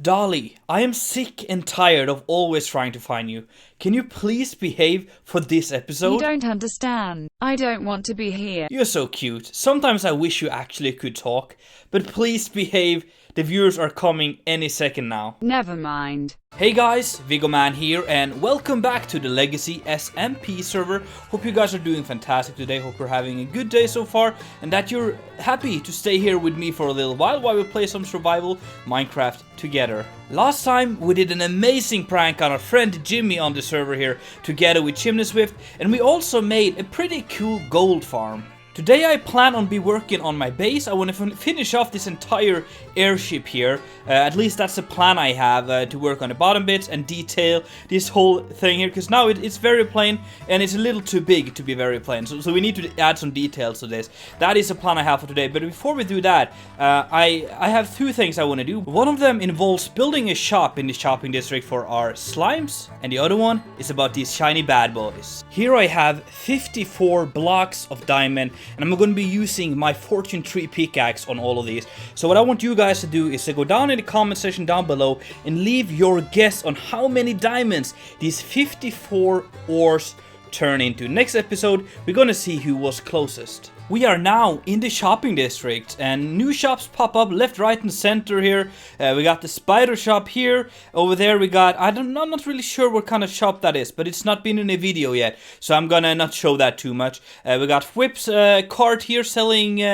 Dolly, I am sick and tired of always trying to find you. Can you please behave for this episode? You don't understand. I don't want to be here. You're so cute. Sometimes I wish you actually could talk, but please behave. The viewers are coming any second now. Never mind. Hey guys, Vigoman here, and welcome back to the Legacy SMP server. Hope you guys are doing fantastic today. Hope you're having a good day so far, and that you're happy to stay here with me for a little while we play some survival Minecraft together. Last time we did an amazing prank on our friend Jimmy on the server here, together with Chimney Swift, and we also made a pretty cool gold farm. Today I plan on working on my base. I want to finish off this entire airship here. At least that's the plan I have, to work on the bottom bits and detail this whole thing here. Because now it's very plain and it's a little too big to be very plain. So we need to add some details to this. That is the plan I have for today. But before we do that, I have two things I want to do. One of them involves building a shop in the shopping district for our slimes. And the other one is about these shiny bad boys. Here I have 54 blocks of diamond. And I'm going to be using my Fortune 3 pickaxe on all of these. So what I want you guys to do is to go down in the comment section down below and leave your guess on how many diamonds these 54 ores turn into. Next episode, we're going to see who was closest. We are now in the shopping district and new shops pop up left, right and center here. We got the spider shop here. Over there we got, I'm not really sure what kind of shop that is, but it's not been in a video yet, so I'm gonna not show that too much. We got Whip's cart here selling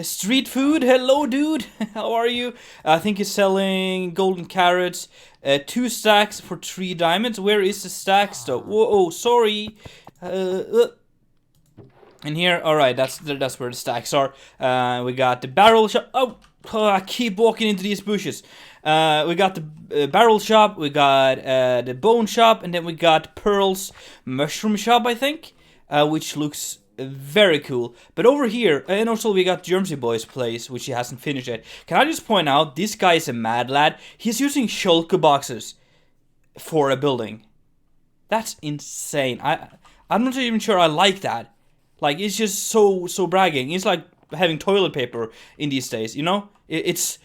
street food. Hello dude, how are you? I think he's selling golden carrots. 2 stacks for 3 diamonds. Where is the stacks though? Whoa, sorry. And here, alright, that's where the stacks are. We got the barrel shop. Oh, I keep walking into these bushes. We got the barrel shop, we got the bone shop, and then we got Pearl's mushroom shop, I think, which looks very cool. But over here, and also we got Germsy Boy's place, which he hasn't finished yet. Can I just point out, this guy is a mad lad. He's using shulker boxes for a building. That's insane. I'm not even sure I like that. Like, it's just so bragging. It's like having toilet paper in these days, you know? It's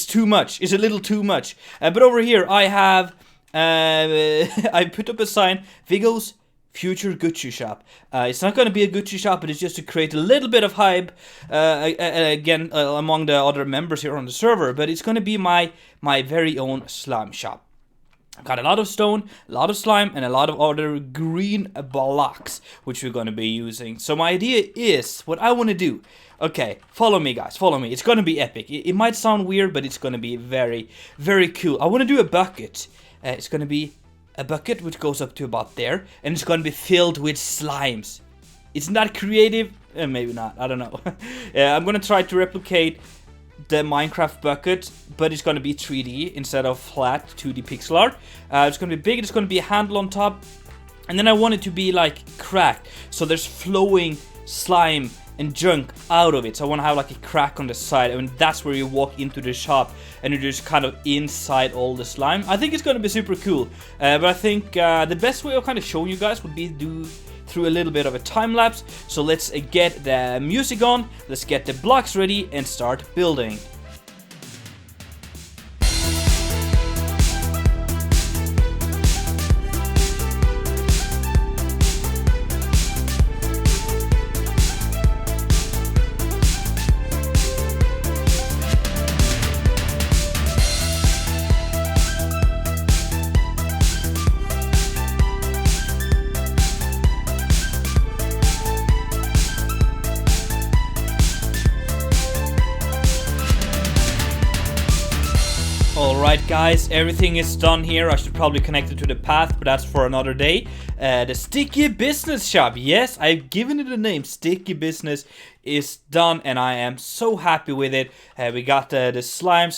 too much. It's a little too much. But over here, I have... I put up a sign, Vigo's Future Gucci Shop. It's not going to be a Gucci shop, but it's just to create a little bit of hype, again, among the other members here on the server. But it's going to be my very own slime shop. Got a lot of stone, a lot of slime, and a lot of other green blocks, which we're going to be using. So my idea is, what I want to do, okay, follow me guys, follow me. It's going to be epic. It might sound weird, but it's going to be very, very cool. I want to do a bucket. It's going to be a bucket which goes up to about there, and it's going to be filled with slimes. It's not creative, maybe not, I don't know. I'm going to try to replicate the Minecraft bucket, but it's going to be 3D instead of flat 2D pixel art. It's going to be big, it's going to be a handle on top, and then I want it to be like cracked, so there's flowing slime and junk out of it. So I want to have like a crack on the side, and that's where you walk into the shop and you're just kind of inside all the slime. I think it's going to be super cool, but I think the best way of kind of showing you guys would be to do through a little bit of a time lapse. So let's get the music on, let's get the blocks ready and start building. Alright guys, everything is done here. I should probably connect it to the path, but that's for another day. The Sticky Business Shop. Yes, I've given it a name. Sticky Business is done, and I am so happy with it. We got the slime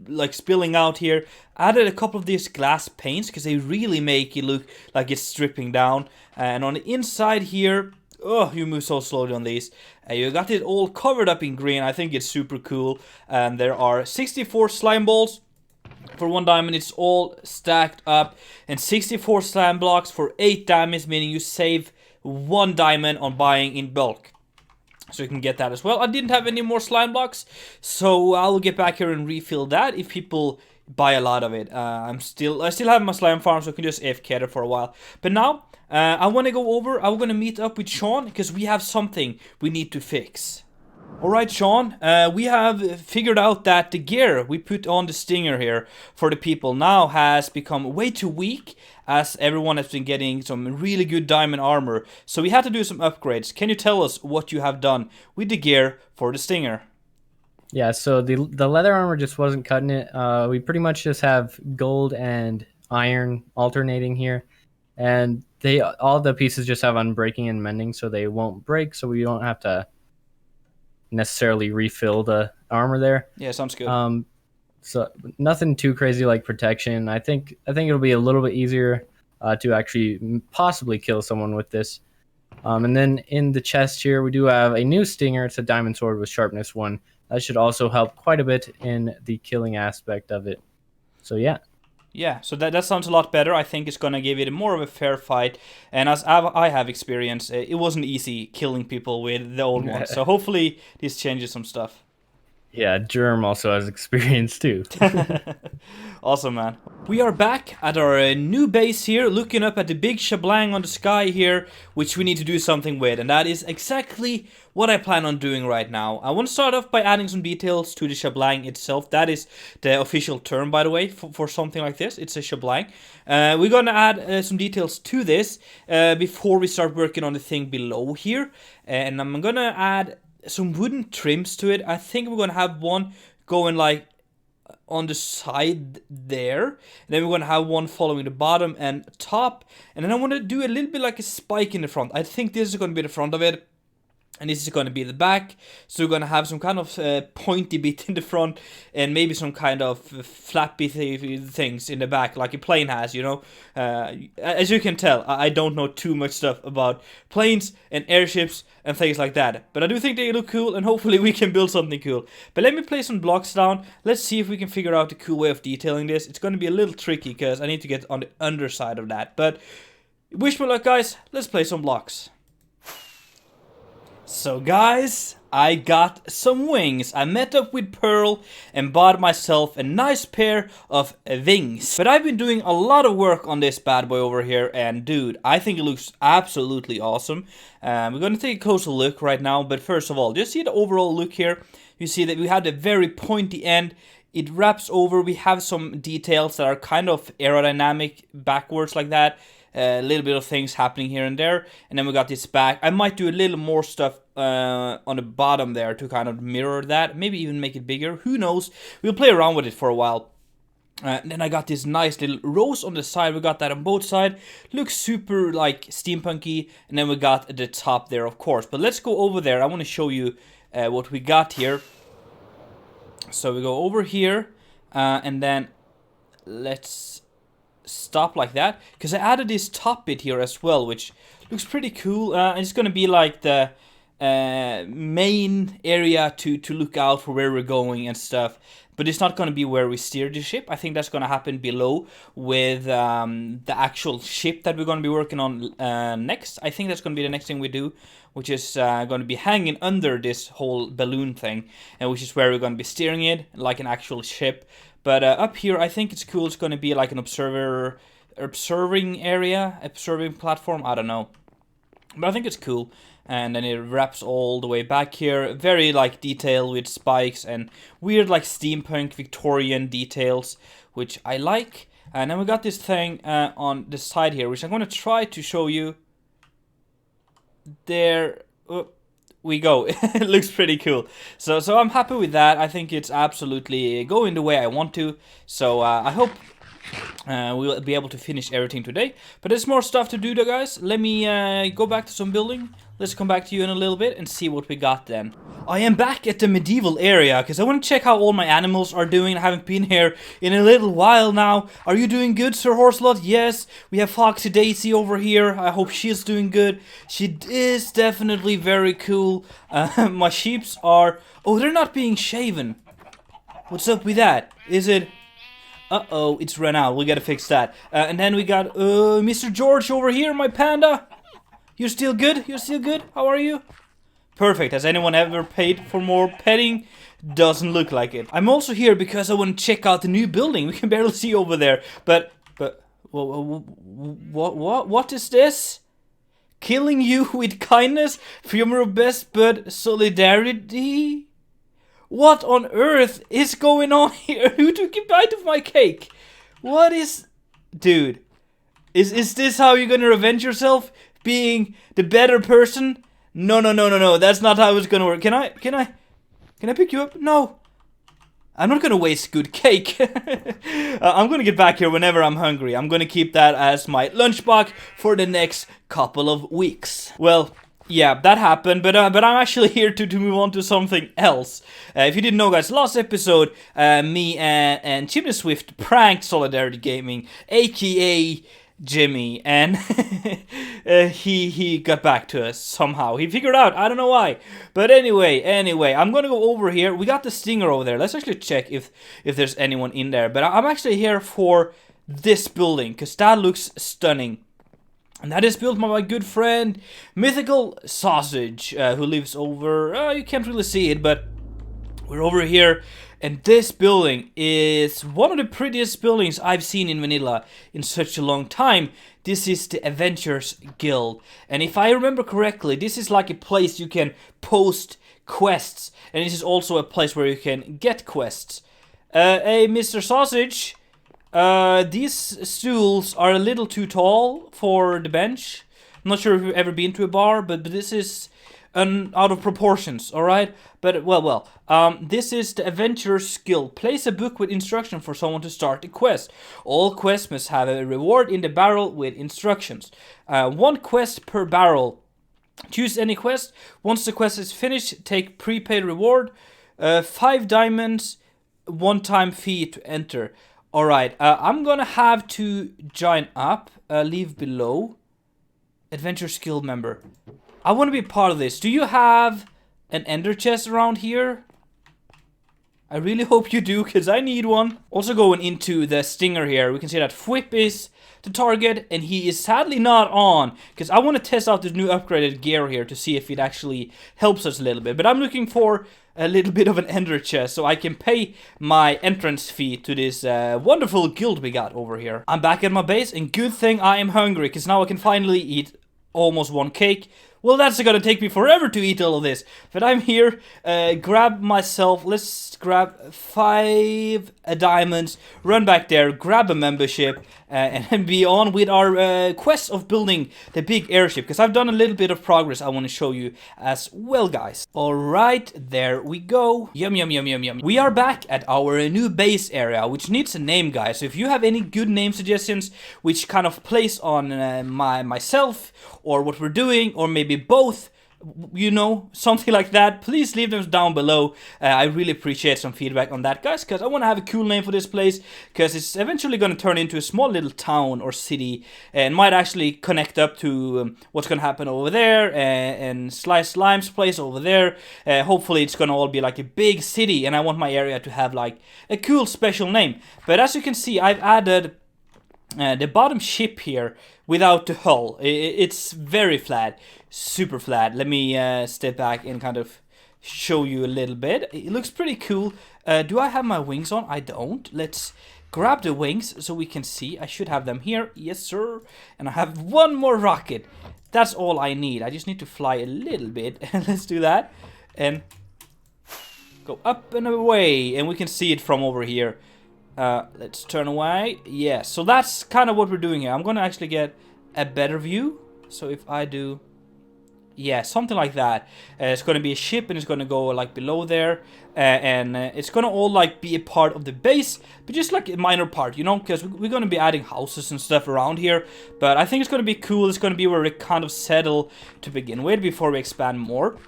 like spilling out here. Added a couple of these glass paints because they really make it look like it's stripping down. And on the inside here, oh, you move so slowly on these. You got it all covered up in green. I think it's super cool. And there are 64 slime balls. For 1 diamond, it's all stacked up, and 64 slime blocks for 8 diamonds, meaning you save 1 diamond on buying in bulk. So you can get that as well. I didn't have any more slime blocks, so I'll get back here and refill that if people buy a lot of it. I still have my slime farm, so I can just AFK there for a while. But now, I want to go over. I'm going to meet up with Sean, because we have something we need to fix. Alright, Sean, we have figured out that the gear we put on the Stinger here for the people now has become way too weak, as everyone has been getting some really good diamond armor. So we had to do some upgrades. Can you tell us what you have done with the gear for the Stinger? Yeah, so the leather armor just wasn't cutting it. We pretty much just have gold and iron alternating here. And all the pieces just have unbreaking and mending, so they won't break, so we don't have to necessarily refill the armor there. Yeah, sounds good. So nothing too crazy like protection. I think it'll be a little bit easier to actually possibly kill someone with this. And then in the chest here, we do have a new Stinger. It's a diamond sword with sharpness 1. That should also help quite a bit in the killing aspect of it. So yeah. Yeah, so that sounds a lot better. I think it's gonna give it more of a fair fight. And as I have experienced, it wasn't easy killing people with the old one. So hopefully this changes some stuff. Yeah, Germ also has experience too. Awesome, man. We are back at our new base here, looking up at the big shablang on the sky here, which we need to do something with, and that is exactly what I plan on doing right now. I want to start off by adding some details to the shablang itself. That is the official term, by the way, for something like this. It's a shablang. We're gonna add some details to this before we start working on the thing below here, and I'm gonna add some wooden trims to it. I think we're gonna have one going like on the side there, and then we're gonna have one following the bottom and top, and then I want to do a little bit like a spike in the front. I think this is gonna be the front of it, and this is going to be the back, so we're going to have some kind of pointy bit in the front, and maybe some kind of flappy things in the back, like a plane has, you know. As you can tell, I don't know too much stuff about planes and airships and things like that, but I do think they look cool, and hopefully we can build something cool. But let me place some blocks down. Let's see if we can figure out a cool way of detailing this. It's going to be a little tricky, because I need to get on the underside of that, but wish me luck, guys. Let's place some blocks. So guys, I got some wings. I met up with Pearl and bought myself a nice pair of wings. But I've been doing a lot of work on this bad boy over here, and dude, I think it looks absolutely awesome. We're gonna take a closer look right now, but first of all, just see the overall look here. You see that we have the very pointy end. It wraps over. We have some details that are kind of aerodynamic backwards like that. A little bit of things happening here and there, and then we got this back. I might do a little more stuff on the bottom there to kind of mirror that, maybe even make it bigger, who knows. We'll play around with it for a while. And then I got this nice little rose on the side. We got that on both sides. Looks super like steampunky. And then we got the top there, of course. But let's go over there. I want to show you what we got here. So we go over here, and then let's stop like that, because I added this top bit here as well, which looks pretty cool. It's gonna be like the main area to look out for where we're going and stuff, but it's not gonna be where we steer the ship. I think that's gonna happen below with the actual ship that we're gonna be working on next. I think that's gonna be the next thing we do, which is gonna be hanging under this whole balloon thing, and which is where we're gonna be steering it like an actual ship. But up here, I think it's cool. It's going to be like an observing area, observing platform. I don't know, but I think it's cool. And then it wraps all the way back here. Very like detailed with spikes and weird like steampunk Victorian details, which I like. And then we got this thing on the side here, which I'm going to try to show you. There we go. It looks pretty cool. So I'm happy with that. I think it's absolutely going the way I want to. So I hope we'll be able to finish everything today. But there's more stuff to do though, guys. Let me go back to some building. Let's come back to you in a little bit and see what we got then. I am back at the medieval area because I want to check how all my animals are doing. I haven't been here in a little while now. Are you doing good, Sir Horselot? Yes. We have Foxy Daisy over here. I hope she's doing good. She is definitely very cool. My sheeps are... Oh, they're not being shaven. What's up with that? Is it... Uh-oh, it's run out. We gotta fix that. And then we got Mr. George over here, my panda. You're still good? You're still good? How are you? Perfect. Has anyone ever paid for more petting? Doesn't look like it. I'm also here because I want to check out the new building. We can barely see over there. But what is this? Killing you with kindness from your best bud solidarity? What on earth is going on here? Who took a bite of my cake? What is... Dude. Is this how you're gonna revenge yourself? Being the better person? No. That's not how it's gonna work. Can I pick you up? No. I'm not gonna waste good cake. I'm gonna get back here whenever I'm hungry. I'm gonna keep that as my lunchbox for the next couple of weeks. Well, yeah, that happened, but I'm actually here to move on to something else. If you didn't know, guys, last episode, me and Chimney Swift pranked Solidarity Gaming, aka Jimmy, and he got back to us somehow. He figured out, I don't know why. But anyway, I'm gonna go over here. We got the stinger over there. Let's actually check if there's anyone in there. But I'm actually here for this building, because that looks stunning. And that is built by my good friend, Mythical Sausage, who lives over... you can't really see it, but we're over here. And this building is one of the prettiest buildings I've seen in vanilla in such a long time. This is the Adventurers Guild. And if I remember correctly, this is like a place you can post quests. And this is also a place where you can get quests. Hey, Mr. Sausage, these stools are a little too tall for the bench. I'm not sure if you've ever been to a bar, but this is... out of proportions, alright? But, well, this is the Adventurer's Guild. Place a book with instruction for someone to start a quest. All quests must have a reward in the barrel with instructions. 1 quest per barrel. Choose any quest. Once the quest is finished, take prepaid reward. 5 diamonds, 1-time fee to enter. Alright, I'm gonna have to join up. Leave below. Adventurer's Guild member. I want to be part of this. Do you have an ender chest around here? I really hope you do, because I need one. Also going into the stinger here, we can see that Fwip is the target, and he is sadly not on, because I want to test out this new upgraded gear here to see if it actually helps us a little bit. But I'm looking for a little bit of an ender chest, so I can pay my entrance fee to this wonderful guild we got over here. I'm back at my base, and good thing I am hungry, because now I can finally eat almost 1 cake. Well, that's gonna take me forever to eat all of this. But I'm here, grab myself, let's grab 5 diamonds, run back there, grab a membership, and be on with our quest of building the big airship. Because I've done a little bit of progress I want to show you as well, guys. Alright, there we go. Yum. We are back at our new base area, which needs a name, guys. So if you have any good name suggestions, which kind of plays on myself, or what we're doing, or maybe both, you know, something like that, please leave them down below. I really appreciate some feedback on that, guys, because I want to have a cool name for this place, because it's eventually going to turn into a small little town or city, and might actually connect up to what's going to happen over there, and Slice Slime's place over there. Hopefully it's going to all be like a big city, and I want my area to have like a cool special name. But as you can see, I've added the bottom ship here without the hull. It's very flat, super flat. Let me step back and kind of show you a little bit. It looks pretty cool. Do I have my wings on? I don't. Let's grab the wings so we can see. I should have them here. Yes, sir. And I have 1 more rocket. That's all I need. I just need to fly a little bit. Let's do that. And go up and away. And we can see it from over here. Let's turn away. Yeah, so that's kind of what we're doing here. I'm gonna actually get a better view. So if I do, yeah, something like that. It's gonna be a ship, and it's gonna go like below there, and it's gonna all like be a part of the base, but just like a minor part, you know, because we're gonna be adding houses and stuff around here. But I think it's gonna be cool. It's gonna be where we kind of settle to begin with before we expand more.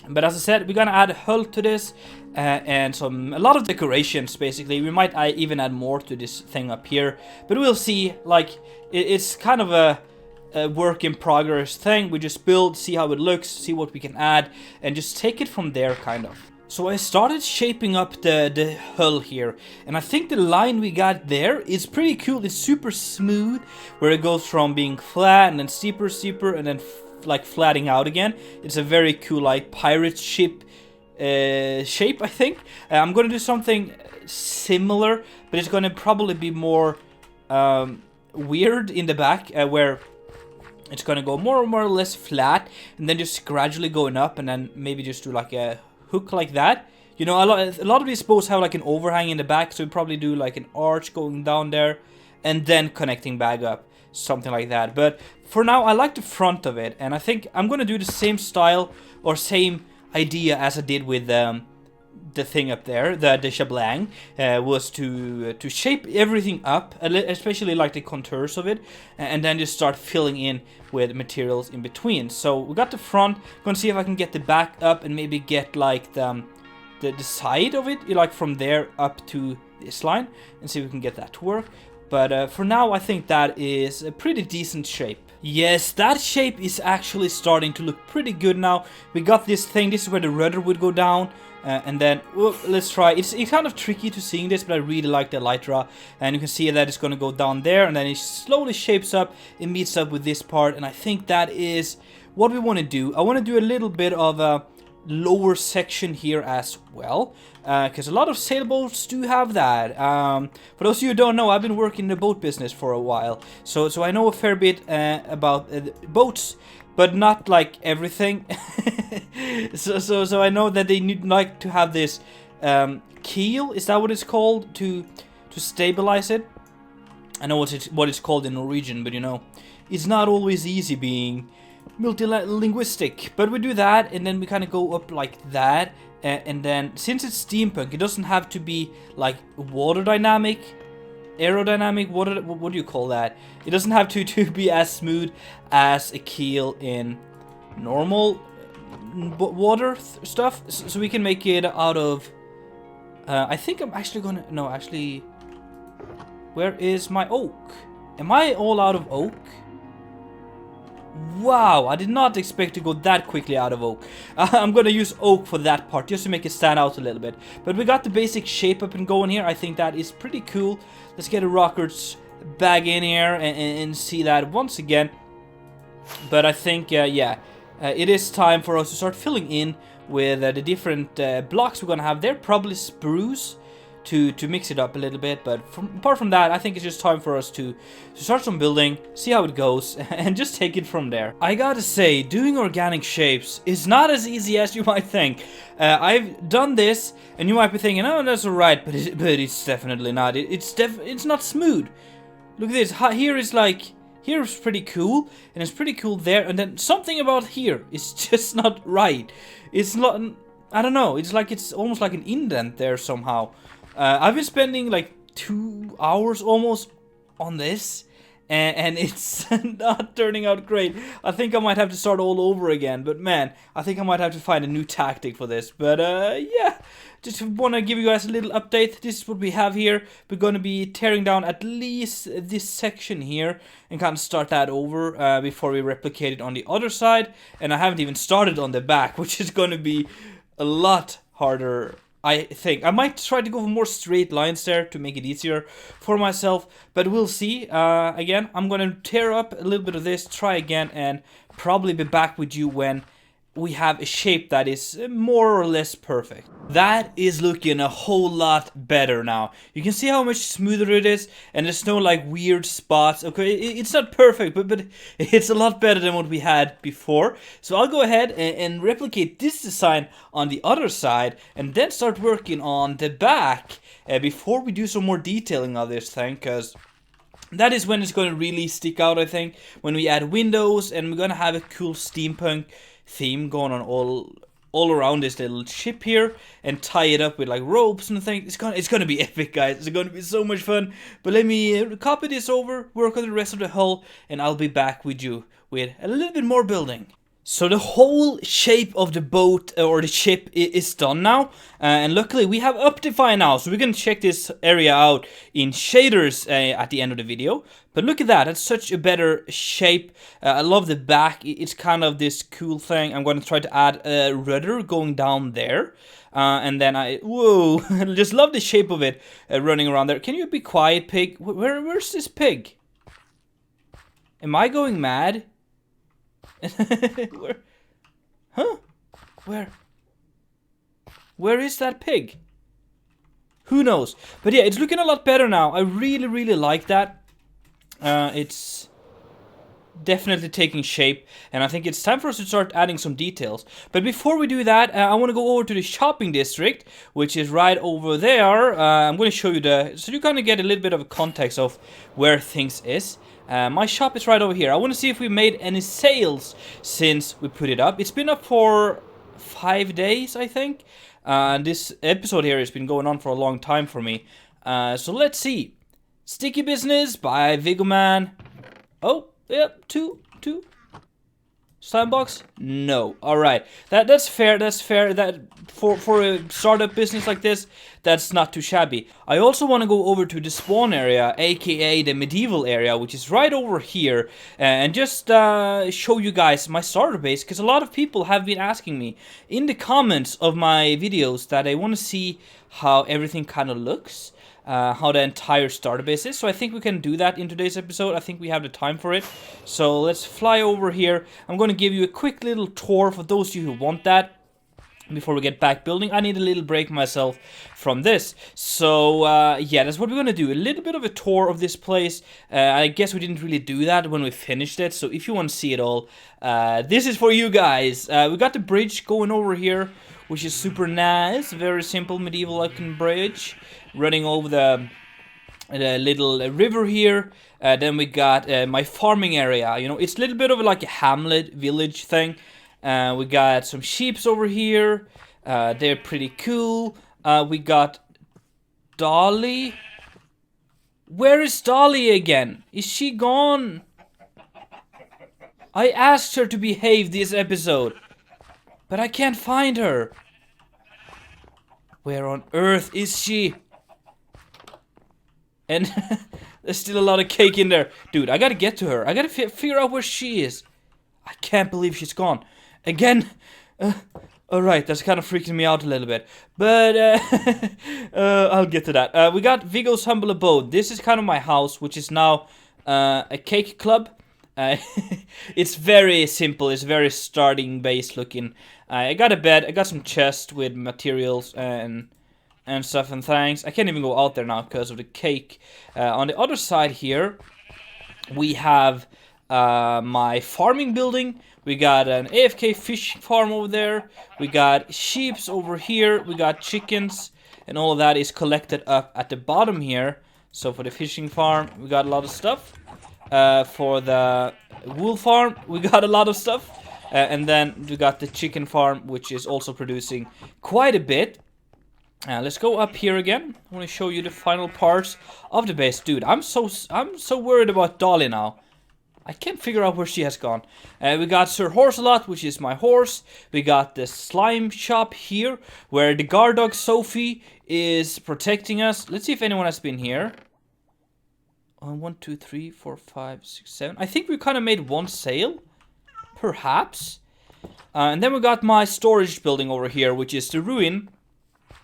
But as I said, we're gonna add a hull to this, and a lot of decorations, basically. We might even add more to this thing up here, but we'll see. Like, it's kind of a work in progress thing. We just build, see how it looks, see what we can add, and just take it from there, kind of. So I started shaping up the hull here, and I think the line we got there is pretty cool. It's super smooth, where it goes from being flat and then steeper, and then like flatting out again. It's a very cool like pirate ship shape, I think. I'm gonna do something similar, but it's gonna probably be more weird in the back, where it's gonna go more or less flat, and then just gradually going up, and then maybe just do like a hook like that. You know, a lot of these boats have like an overhang in the back, so we probably do like an arch going down there, and then connecting back up, something like that. But for now, I like the front of it, and I think I'm gonna do the same style or same idea as I did with the thing up there. The Chablang was to shape everything up, especially like the contours of it, and then just start filling in with materials in between. So we got the front. Gonna see if I can get the back up and maybe get like the side of it, like from there up to this line, and see if we can get that to work. But for now, I think that is a pretty decent shape. Yes, that shape is actually starting to look pretty good now. We got this thing. This is where the rudder would go down. And then, let's try. It's kind of tricky to seeing this, but I really like the Elytra. And you can see that it's going to go down there, and then it slowly shapes up. It meets up with this part, and I think that is what we want to do. I want to do a little bit of a lower section here as well, because a lot of sailboats do have that. For those of you who don't know, I've been working in the boat business for a while, so I know a fair bit about boats, but not like everything. so I know that they need like to have this keel. Is that what it's called, to stabilize it? I know what it's called in Norwegian, but you know, it's not always easy being multilinguistic. But we do that, and then we kind of go up like that, and then since it's steampunk, it doesn't have to be like aerodynamic, what do you call that? It doesn't have to be as smooth as a keel in normal water stuff. So we can make it out of I think I'm actually gonna, no, actually, where is my oak? Am I all out of oak? Wow, I did not expect to go that quickly out of oak. I'm gonna use oak for that part, just to make it stand out a little bit. But we got the basic shape up and going here. I think that is pretty cool. Let's get a rockers bag in here and see that once again. But I think, yeah, it is time for us to start filling in with the different blocks we're gonna have. They're probably spruce to mix it up a little bit, but apart from that, I think it's just time for us to start some building, see how it goes, and just take it from there. I gotta say, doing organic shapes is not as easy as you might think. I've done this, and you might be thinking, oh, that's alright, but it's definitely not. It's not smooth. Look at this. Here is like, here's pretty cool, and it's pretty cool there, and then something about here is just not right. It's not, I don't know, it's like it's almost like an indent there somehow. I've been spending like 2 hours almost on this, and it's not turning out great. I think I might have to start all over again, but man, I think I might have to find a new tactic for this. But yeah, just want to give you guys a little update. This is what we have here. We're going to be tearing down at least this section here and kind of start that over before we replicate it on the other side. And I haven't even started on the back, which is going to be a lot harder, I think. I might try to go for more straight lines there to make it easier for myself, but we'll see. Again, I'm gonna tear up a little bit of this, try again, and probably be back with you when we have a shape that is more or less perfect. That is looking a whole lot better now. You can see how much smoother it is, and there's no like weird spots. Okay, it's not perfect, but it's a lot better than what we had before. So I'll go ahead and replicate this design on the other side, and then start working on the back before we do some more detailing of this thing, because that is when it's going to really stick out, I think, when we add windows, and we're going to have a cool steampunk theme going on all around this little ship here, and tie it up with like ropes and things. It's gonna be epic, guys. It's gonna be so much fun. But let me copy this over, work on the rest of the hull, and I'll be back with you with a little bit more building. So the whole shape of the boat or the ship is done now, and luckily we have Optifine now, so we can check this area out in shaders at the end of the video. But look at that, that's such a better shape. I love the back, it's kind of this cool thing. I'm going to try to add a rudder going down there. And then whoa, I just love the shape of it running around there. Can you be quiet, pig? Where's this pig? Am I going mad? Where? Huh? Where is that pig? Who knows? But yeah, it's looking a lot better now. I really, really like that. It's definitely taking shape, and I think it's time for us to start adding some details. But before we do that, I want to go over to the shopping district, which is right over there. I'm going to show you so you kind of get a little bit of a context of where things is. My shop is right over here. I want to see if we made any sales since we put it up. It's been up for 5 days, I think. This episode here has been going on for a long time for me. So let's see. Sticky Business by Vigoman. Oh, yep, two. Sandbox? No. Alright. That's fair, That for a startup business like this, that's not too shabby. I also want to go over to the spawn area, aka the medieval area, which is right over here, and just show you guys my starter base, because a lot of people have been asking me in the comments of my videos that they want to see how everything kind of looks. How the entire starter base is. So I think we can do that in today's episode. I think we have the time for it. So let's fly over here. I'm going to give you a quick little tour for those of you who want that. Before we get back building, I need a little break myself from this. So yeah, that's what we're going to do. A little bit of a tour of this place. I guess we didn't really do that when we finished it. So if you want to see it all, this is for you guys. We got the bridge going over here, which is super nice. Very simple medieval looking bridge running over the little river here. Then we got my farming area. You know, it's a little bit of like a hamlet village thing. We got some sheeps over here. They're pretty cool. We got Dolly. Where is Dolly again? Is she gone? I asked her to behave this episode, but I can't find her. Where on earth is she? And there's still a lot of cake in there. Dude, I gotta get to her. I gotta figure out where she is. I can't believe she's gone. Again. Alright, that's kind of freaking me out a little bit. But I'll get to that. We got Vigo's Humble Abode. This is kind of my house, which is now a cake club. It's very simple. It's very starting base looking. I got a bed. I got some chests with materials and stuff and things. I can't even go out there now because of the cake. On the other side here, we have my farming building. We got an AFK fish farm over there. We got sheeps over here. We got chickens. And all of that is collected up at the bottom here. So for the fishing farm, we got a lot of stuff. For the wool farm, we got a lot of stuff. And then we got the chicken farm, which is also producing quite a bit. Let's go up here again. I want to show you the final parts of the base. Dude, I'm so worried about Dolly now. I can't figure out where she has gone. We got Sir Horse-a-Lot, which is my horse. We got the slime shop here, where the guard dog Sophie is protecting us. Let's see if anyone has been here. 1, 2, 3, 4, 5, 6, 7. I think we kind of made one sale. Perhaps. And then we got my storage building over here, which is the ruin.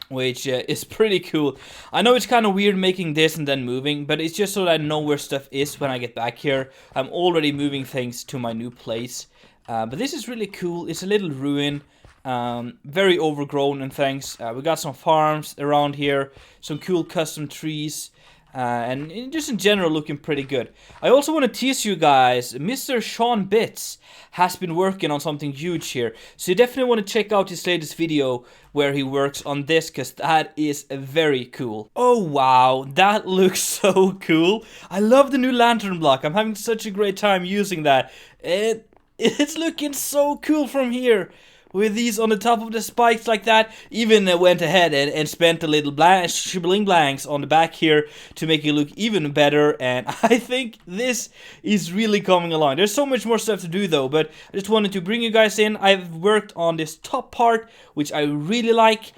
Which is pretty cool. I know it's kind of weird making this and then moving, but it's just so that I know where stuff is when I get back here. I'm already moving things to my new place. But this is really cool. It's a little ruin. Very overgrown and things. We got some farms around here. Some cool custom trees. And just in general looking pretty good. I also want to tease you guys, Mr. Sean Bits has been working on something huge here. So you definitely want to check out his latest video where he works on this, because that is very cool. Oh wow, that looks so cool. I love the new lantern block. I'm having such a great time using that. It's looking so cool from here. With these on the top of the spikes like that. Even went ahead and spent a little bling blanks on the back here to make it look even better. And I think this is really coming along. There's so much more stuff to do though, but I just wanted to bring you guys in. I've worked on this top part, which I really like.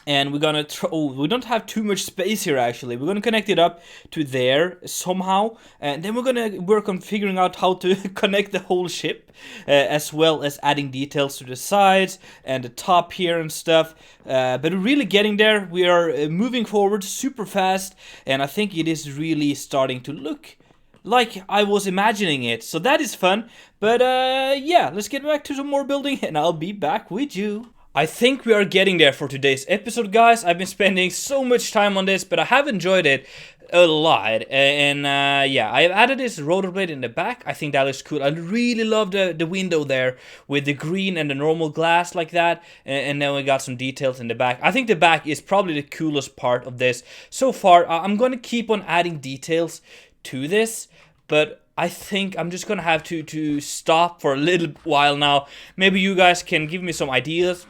And we're gonna we don't have too much space here actually. We're gonna connect it up to there somehow, and then we're gonna work on figuring out how to connect the whole ship, as well as adding details to the sides and the top here and stuff. But we're really getting there. We are moving forward super fast, and I think it is really starting to look like I was imagining it. So that is fun. But yeah, let's get back to some more building, and I'll be back with you. I think we are getting there for today's episode, guys. I've been spending so much time on this, but I have enjoyed it a lot. And yeah, I've added this rotor blade in the back. I think that looks cool. I really love the window there with the green and the normal glass like that. And then we got some details in the back. I think the back is probably the coolest part of this so far. I'm going to keep on adding details to this, but I think I'm just going to have to stop for a little while now. Maybe you guys can give me some ideas.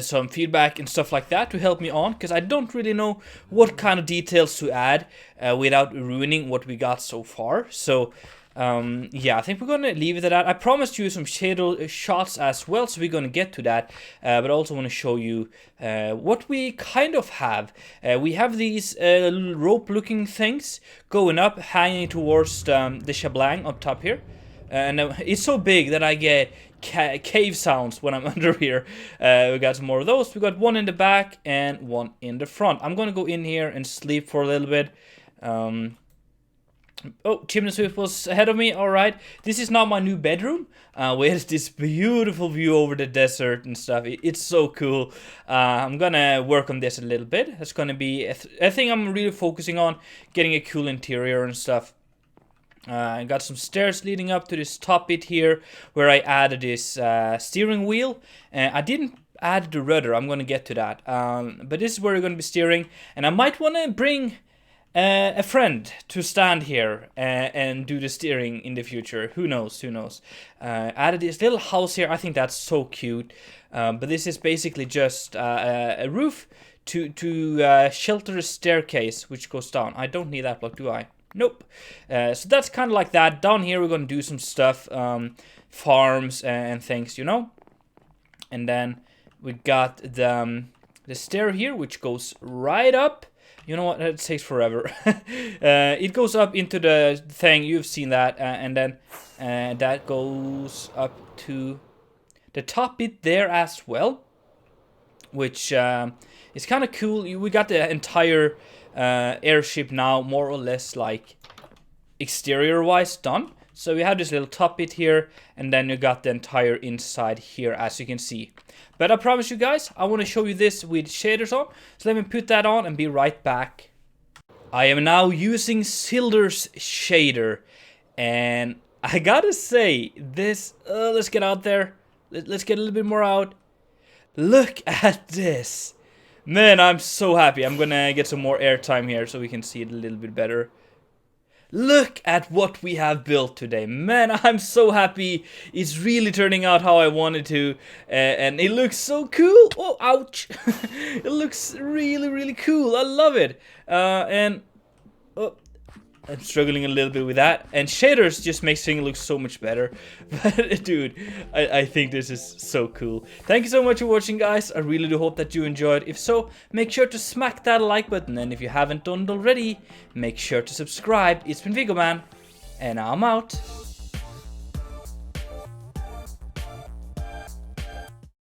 Some feedback and stuff like that to help me on, because I don't really know what kind of details to add without ruining what we got so far. So yeah, I think we're gonna leave it at that. I promised you some shadow shots as well, so we're gonna get to that, but I also want to show you what we kind of have. We have these little rope looking things going up, hanging towards the shablang up top here, and it's so big that I get cave sounds when I'm under here. We got some more of those. We got one in the back and one in the front. I'm gonna go in here and sleep for a little bit. Oh, Chimney Swift was ahead of me. Alright, this is now my new bedroom with this beautiful view over the desert and stuff. It's so cool. I'm gonna work on this a little bit. It's gonna be a thing I'm really focusing on, getting a cool interior and stuff. I got some stairs leading up to this top bit here, where I added this steering wheel. I didn't add the rudder, I'm going to get to that. But this is where we're going to be steering, and I might want to bring a friend to stand here and do the steering in the future. Who knows, who knows. Added this little house here, I think that's so cute. But this is basically just a roof to shelter a staircase which goes down. I don't need that block, do I? Nope. So that's kind of like that. Down here we're going to do some stuff, farms and things, you know. And then we got the stair here, which goes right up. You know what, it takes forever. It goes up into the thing, you've seen that, and then that goes up to the top bit there as well, which is kind of cool. We got the entire airship now more or less like exterior wise done. So we have this little top bit here, and then you got the entire inside here, as you can see. But I promise you guys, I want to show you this with shaders on. So let me put that on and be right back. I am now using Silder's shader, and I gotta say, this, let's get out there. Let's get a little bit more out. Look at this. Man, I'm so happy. I'm gonna get some more airtime here so we can see it a little bit better. Look at what we have built today. Man, I'm so happy. It's really turning out how I wanted to. And it looks so cool. Oh, ouch. It looks really, really cool. I love it. And oh, I'm struggling a little bit with that. And shaders just makes things look so much better. But dude, I think this is so cool. Thank you so much for watching, guys. I really do hope that you enjoyed. If so, make sure to smack that like button. And if you haven't done it already, make sure to subscribe. It's been Viggo Man, and I'm out.